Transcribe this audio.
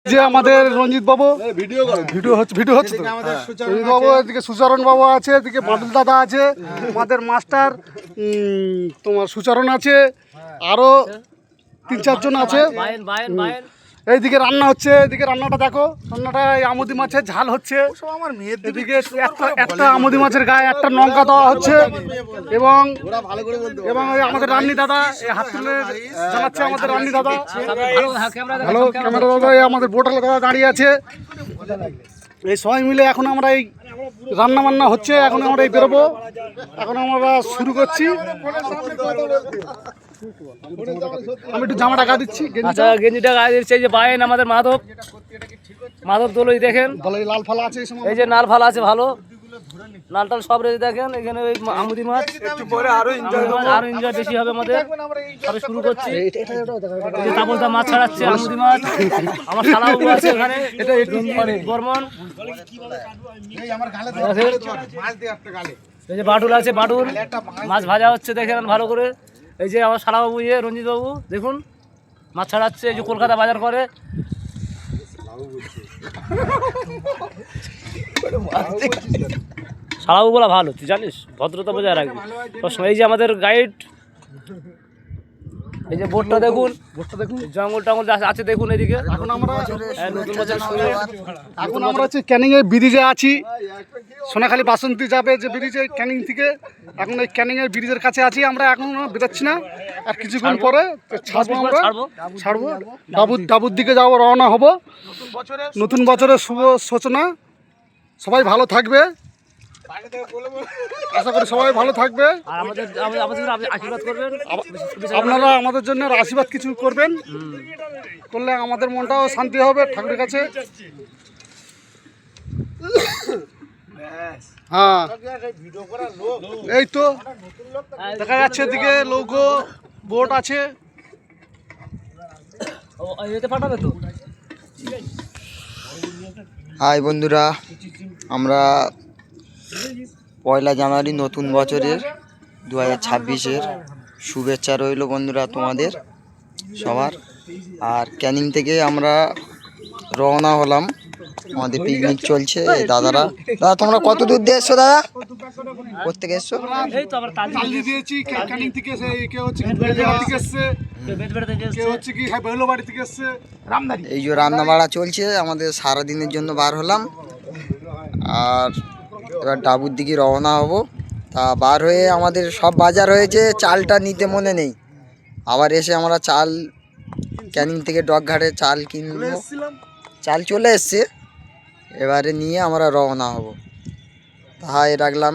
যে আমাদের রঞ্জিত বাবু ভিডিও হচ্ছে তো রঞ্জিত বাবু, এদিকে সুচরণ বাবু আছে, এদিকে বাদল দাদা আছে, আমাদের মাস্টার তোমার সুচরণ আছে, আরো 3-4 জন আছে। এইদিকে রান্না হচ্ছে, এদিকে রান্নাটা দেখো, রান্নাটা আমুদি মাছের ঝাল হচ্ছে। এদিকে একটা আমুদি মাছের গায়ে একটা লঙ্কা দেওয়া হচ্ছে এবং আমাদের রান্নি দাদা হাত তুলে জানাচ্ছে, আমাদের রান্নি দাদা ভালো ক্যামেরা দাদা, আমাদের বোটাল দাদা দাঁড়িয়ে আছে। এই সবাই মিলে এখন আমরা এই রান্না বান্না হচ্ছে, এখন আমরা এই বেরোবো, এখন আমরা শুরু করছি। আমি একটু জামাটা গা দিচ্ছি, গেঞ্জিটা গায়ে দিচ্ছে। এই যে বাইন আমাদের মাধব দোলই দেখেন, লাল ফালা আছে, এই যে নাল ফালা আছে, ভালো লাল টাল সব রেডি দেখেন। এখানে ওই আমুদি মাছ আরো এনজয় বেশি হবে আমাদের। সবে শুরু করছি, তাপলদা মাছ ছাড়াচ্ছে, আমুদি মাছ। আমার শালাবাবু আছে এখানে, বর্মন। এই যে বাটুল আছে, বাটুল মাছ ভাজা হচ্ছে দেখেন ভালো করে। এই যে আমার শালাবাবু, রঞ্জিত বাবু দেখুন মাছ ছাড়াচ্ছে। এই যে কলকাতা বাজার করে, শালাবাবু বলা ভালো, তুই জানিস, ভদ্রতা বজায় রাখবি। এই যে আমাদের গাইড, এই যে বোটটা দেখুন, জঙ্গল টঙ্গল আছে দেখুন এদিকে। এখন আমরা নতুন বছর এখন আমরা হচ্ছে ক্যানিংয়ে ব্রিজে আছি, সোনাখালী বাসন্তী যাবে যে ব্রিজে ক্যানিং থেকে। এখন এই ক্যানিংয়ের ব্রিজের কাছে আছি আমরা, এখন বেরোচ্ছি না, আর কিছুক্ষণ পরে ছাড়বো, আমরা ছাড়বো, ডাবুর দিকে যাবো, রওনা হব। নতুন বছরের শুভ সূচনা, সবাই ভালো থাকবে, আশা করি সবাই ভালো থাকবে। আশীর্বাদ করবেন, আপনারা আমাদের জন্য আশীর্বাদ কিছু করবেন, করলে আমাদের মনটাও শান্তি হবে ঠাকুরের কাছে। হ্যাঁ, এই তো দেখা যাচ্ছে এদিকে নৌকো বোট আছে। হাই বন্ধুরা, আমরা 1 জানুয়ারি নতুন বছরের 2026-এর শুভেচ্ছা রইল বন্ধুরা তোমাদের সবার। আর ক্যানিং থেকে আমরা রওনা হলাম, আমাদের পিকনিক চলছে। এই দাদারা, দাদা তোমরা কত দূর দিয়ে এসছো? দাদা কোথেকে এসছো? এই যে রান্না বাড়া চলছে আমাদের, সারাদিনের জন্য বার হলাম। আর এবার ডাবুর দিকে রওনা হব। তা বার হয়ে আমাদের সব বাজার হয়েছে, চালটা নিতে মনে নেই। আবার এসে আমরা চাল ক্যানিং থেকে ডকঘাটে চাল কিনবো, চাল চলে এসছে, এবারে নিয়ে আমরা রওনা হব। তাই রাখলাম।